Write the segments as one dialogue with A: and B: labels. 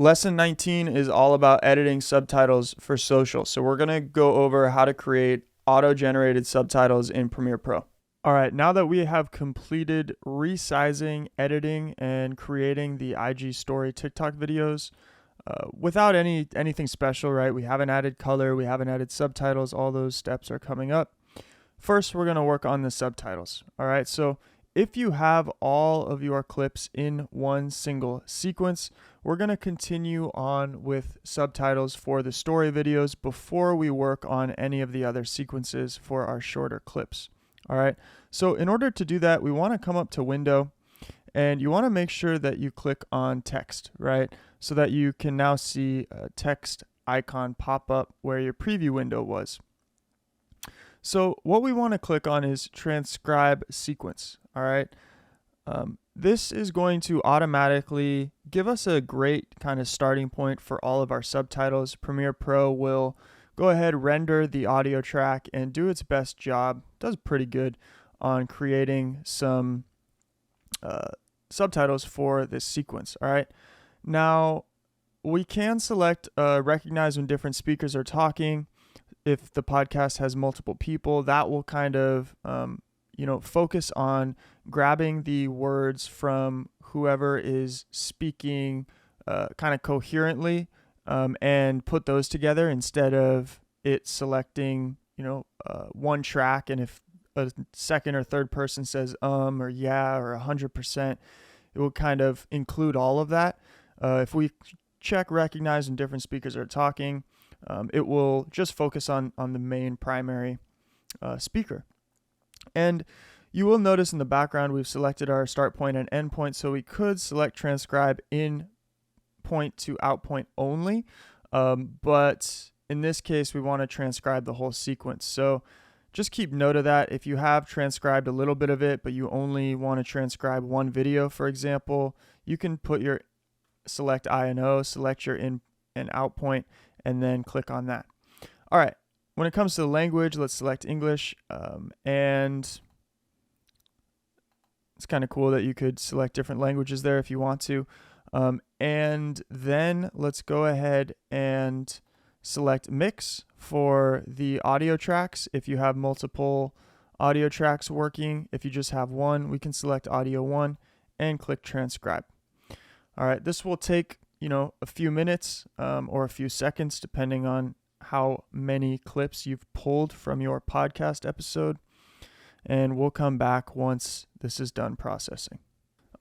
A: Lesson 19 is all about editing subtitles for social. So we're going to go over how to create auto-generated subtitles in Premiere Pro. All right, now that we have completed resizing, editing, and creating the IG story TikTok videos without anything special, right? We haven't added color, we haven't added subtitles, all those steps are coming up. First, we're going to work on the subtitles. All right, so if you have all of your clips in one single sequence, we're going to continue on with subtitles for the story videos before we work on any of the other sequences for our shorter clips. All right, so in order to do that, we want to come up to Window, and you want to make sure that you click on Text, right? So that you can now see a text icon pop up where your preview window was. So what we want to click on is Transcribe Sequence, all right? This is going to automatically give us a great kind of starting point for all of our subtitles. Premiere Pro will go ahead, render the audio track, and do its best job. Does pretty good on creating some subtitles for this sequence, all right? Now, we can select recognize when different speakers are talking. If the podcast has multiple people, that will kind of, focus on grabbing the words from whoever is speaking kind of coherently and put those together instead of it selecting, one track. And if a second or third person says or yeah or 100%, it will kind of include all of that. If we check recognize when different speakers are talking, it will just focus on the main primary speaker. And you will notice in the background we've selected our start point and end point, so we could select transcribe in point to out point only, but in this case we want to transcribe the whole sequence. So just keep note of that. If you have transcribed a little bit of it but you only want to transcribe one video, for example, you can put your select I and O, select your in and out point, and then click on that. All right, when it comes to the language, let's select English, and it's kind of cool that you could select different languages there if you want to. And then let's go ahead and select mix for the audio tracks. If you have multiple audio tracks working, if you just have one, we can select audio 1 and click transcribe. All right, this will take a few minutes or a few seconds depending on how many clips you've pulled from your podcast episode, and we'll come back once this is done processing.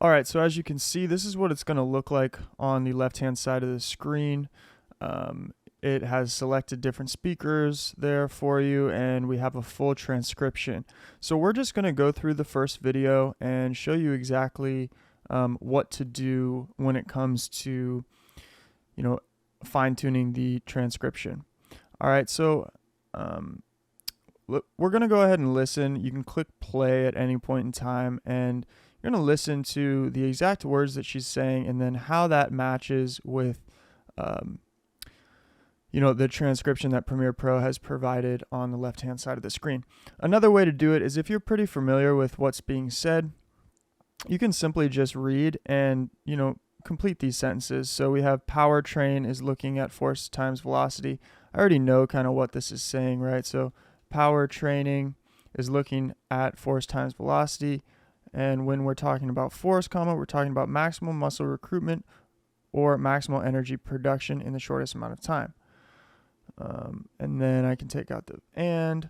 A: All right, so as you can see, this is what it's going to look like on the left-hand side of the screen. It has selected different speakers there for you, and we have a full transcription. So we're just going to go through the first video and show you exactly what to do when it comes to fine-tuning the transcription. All right, so we're going to go ahead and listen. You can click play at any point in time, and you're going to listen to the exact words that she's saying and then how that matches with the transcription that Premiere Pro has provided on the left-hand side of the screen. Another way to do it is if you're pretty familiar with what's being said, you can simply just read and, complete these sentences. So we have powertrain is looking at force times velocity. I already know kind of what this is saying, right? So power training is looking at force times velocity. And when we're talking about force, we're talking about maximal muscle recruitment or maximal energy production in the shortest amount of time. And then I can take out the and.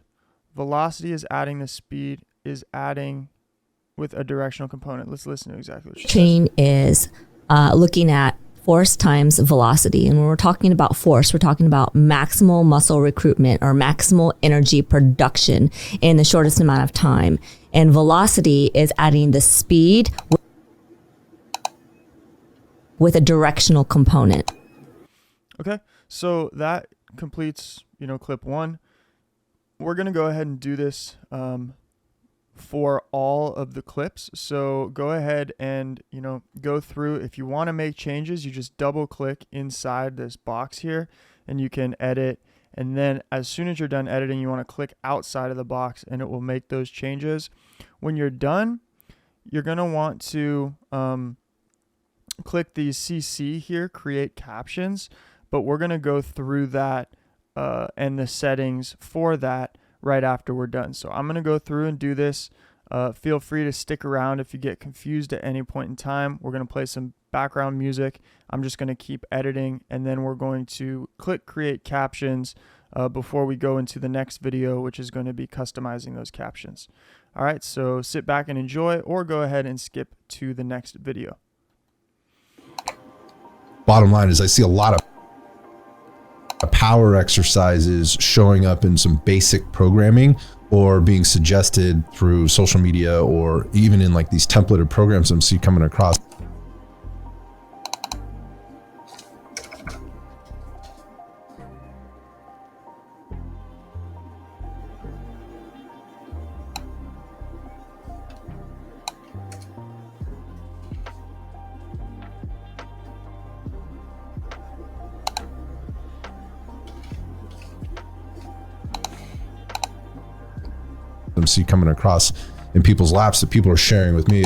A: Velocity is adding the speed, is adding with a directional component. Let's listen to exactly what she
B: Chain is looking at force times velocity. And when we're talking about force, we're talking about maximal muscle recruitment or maximal energy production in the shortest amount of time. And velocity is adding the speed with a directional component.
A: Okay, so that completes, clip 1. We're going to go ahead and do this for all of the clips. So go ahead and, go through. If you want to make changes, you just double click inside this box here and you can edit. And then as soon as you're done editing, you want to click outside of the box and it will make those changes. When you're done, you're going to want to click the CC here, create captions, but we're going to go through that and the settings for that right after we're done. So I'm going to go through and do this. Feel free to stick around if you get confused at any point in time. We're going to play some background music. I'm just going to keep editing, and then we're going to click create captions before we go into the next video, which is going to be customizing those captions. All right, so sit back and enjoy, or go ahead and skip to the next video.
C: Bottom line is I see a lot of power exercises showing up in some basic programming or being suggested through social media or even in like these templated programs I'm see coming across. See coming across in people's laps that people are sharing with me.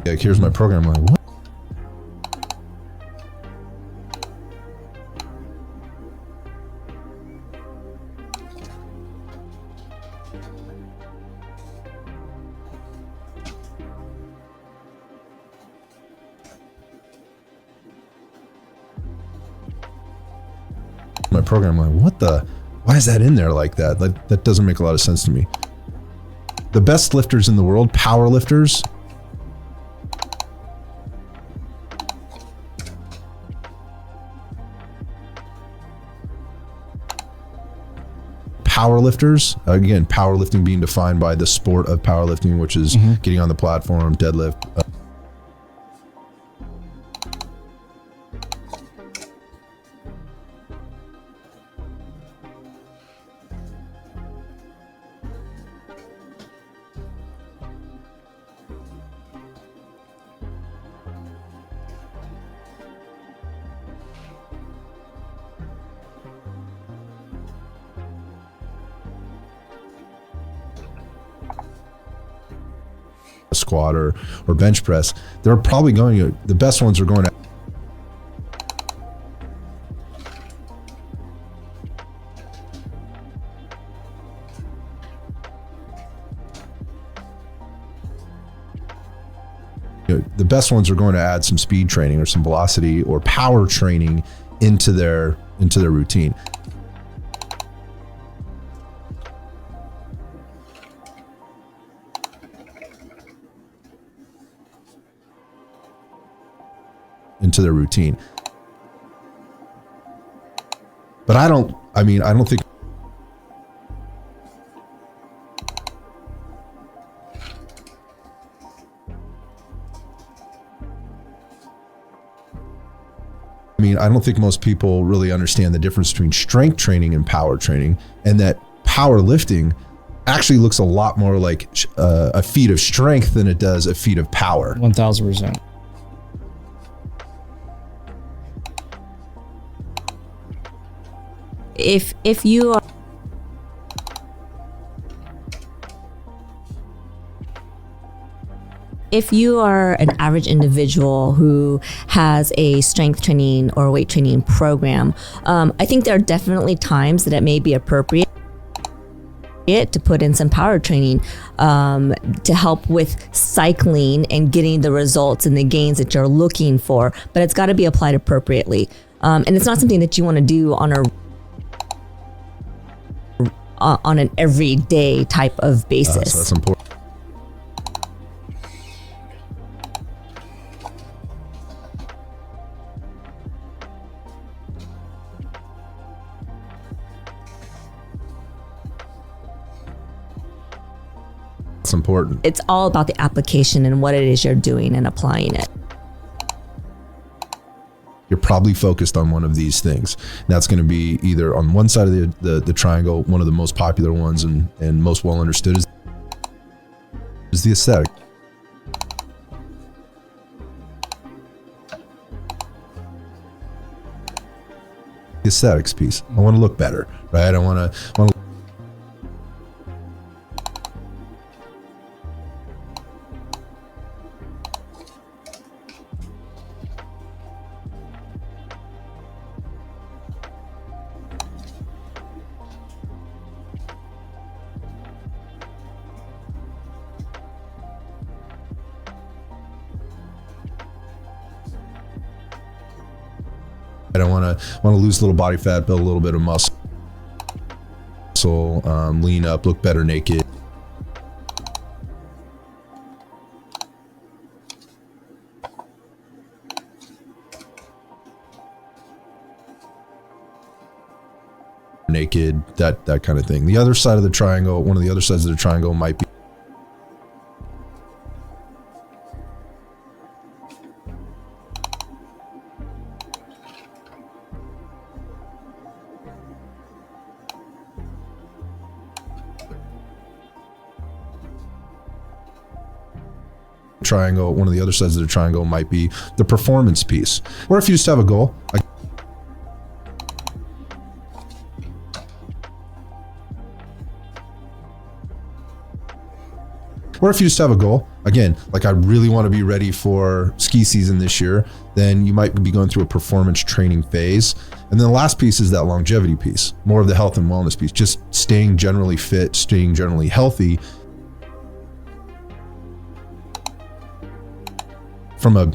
C: Like, here's my program. I'm like, what? My program, I'm like, what the, why is that in there like that? That doesn't make a lot of sense to me. The best lifters in the world, power lifters, again, powerlifting being defined by the sport of powerlifting, which is getting on the platform, deadlift, squat or bench press. They're probably going to, the best ones are going to add some speed training or some velocity or power training into their routine. But I don't think most people really understand the difference between strength training and power training, and that powerlifting actually looks a lot more like a feat of strength than it does a feat of power.
D: 1000%.
B: If you are an average individual who has a strength training or weight training program, I think there are definitely times that it may be appropriate to put in some power training to help with cycling and getting the results and the gains that you're looking for, but it's got to be applied appropriately. And it's not something that you want to do on an everyday type of basis.
C: So that's important. It's important.
B: It's all about the application and what it is you're doing and applying it.
C: You're probably focused on one of these things. And that's going to be either on one side of the triangle. One of the most popular ones and most well understood is the aesthetic. The aesthetics piece. I want to look better, right? I want to I want to lose a little body fat, build a little bit of muscle, lean up, look better naked. Naked, that kind of thing. The other side of the triangle, one of the other sides of the triangle might be triangle. One of the other sides of the triangle might be the performance piece. Or if you just have a goal, again, like I really want to be ready for ski season this year, then you might be going through a performance training phase. And then the last piece is that longevity piece, more of the health and wellness piece, just staying generally fit, staying generally healthy. From a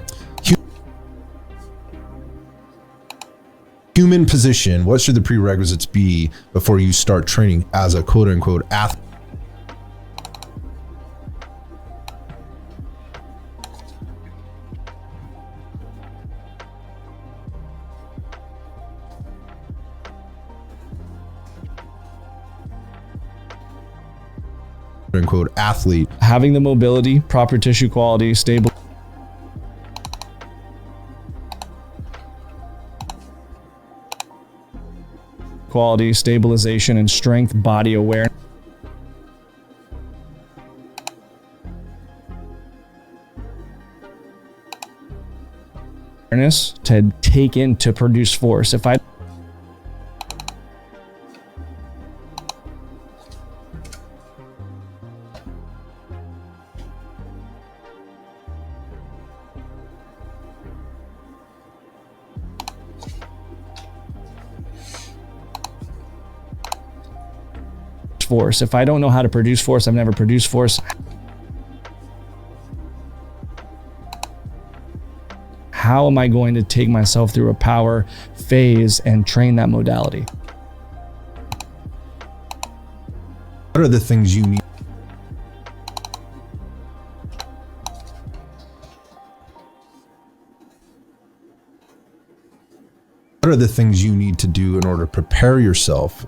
C: human position, what should the prerequisites be before you start training as a quote unquote athlete? Quote unquote athlete.
D: Having the mobility, proper tissue quality, stable quality, stabilization, and strength, body awareness to take in to produce force. If I force. If I don't know how to produce force, I've never produced force. How am I going to take myself through a power phase and train that modality?
C: What are the things you need? What are the things you need to do in order to prepare yourself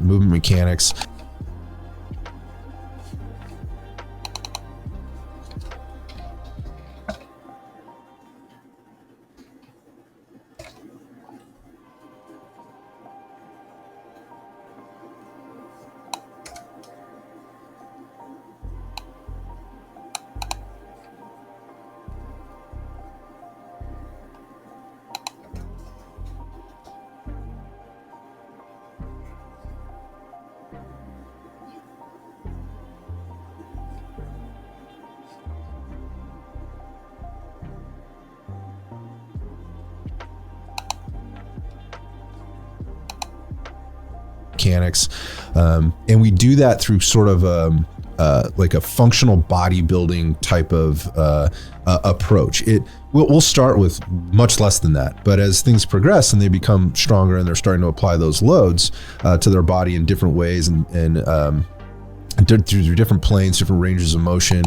C: movement mechanics. Mechanics, and we do that through sort of like a functional bodybuilding type of approach. We'll start with much less than that, but as things progress and they become stronger and they're starting to apply those loads to their body in different ways and through different planes, different ranges of motion.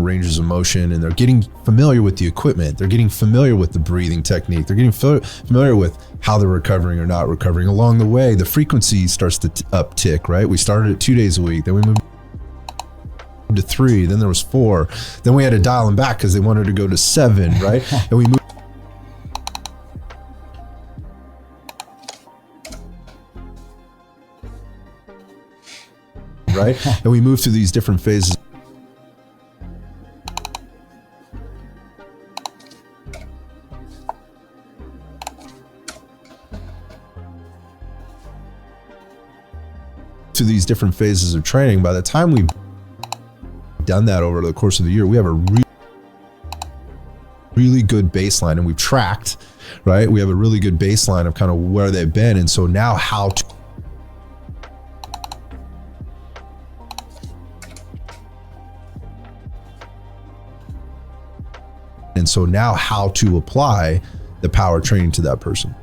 C: Ranges of motion, and they're getting familiar with the equipment, they're getting familiar with the breathing technique, they're getting familiar with how they're recovering or not recovering. Along the way, the frequency starts to uptick, right? We started at 2 days a week, then we moved to 3, then there was 4, then we had to dial them back because they wanted to go to 7, right? And we moved right, and we moved through these different phases. To these different phases of training. By the time we've done that over the course of the year, we have a really good baseline, and we've tracked, right? We have a really good baseline of kind of where they've been, and so now how to apply the power training to that person.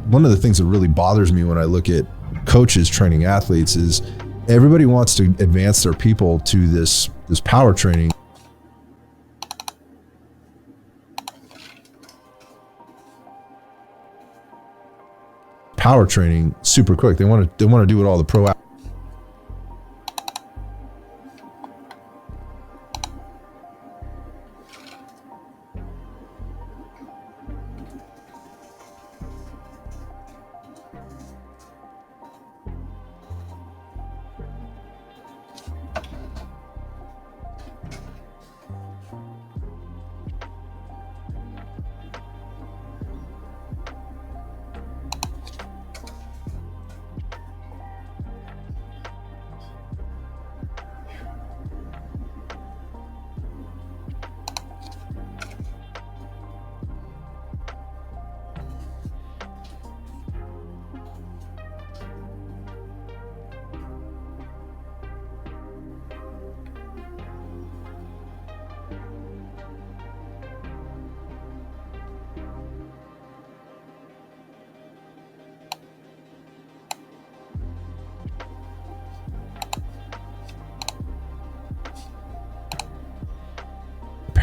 C: One of the things that really bothers me when I look at coaches training athletes is everybody wants to advance their people to this power training. Power training super quick. They want to do what all the pro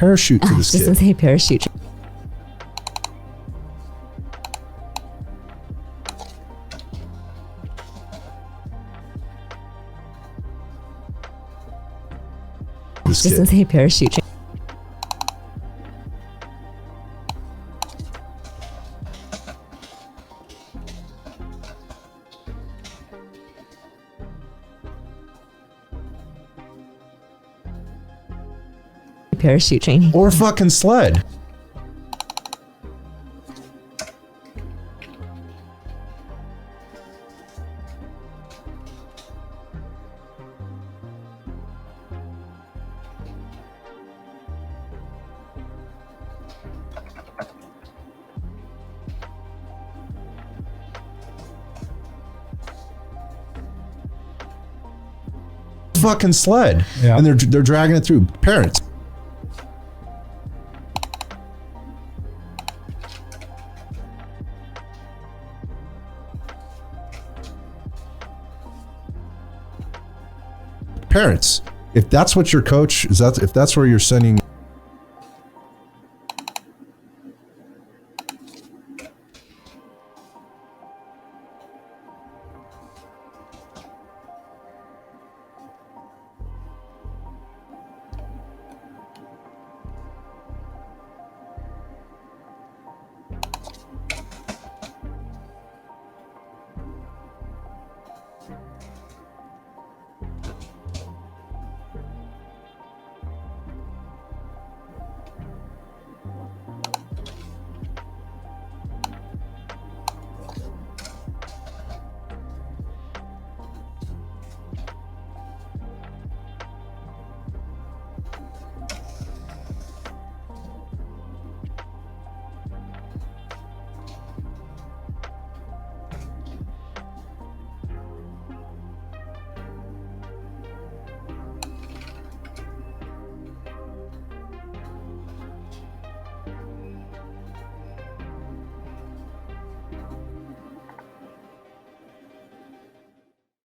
C: parachute to this kid.
B: Just say parachute.
C: This
B: Just
C: kid.
B: say parachute. Parachute training.
C: Or fucking sled. Fucking sled.
D: Yeah.
C: And they're dragging it through. Parents. parents, if that's what your coach is, if that's where you're sending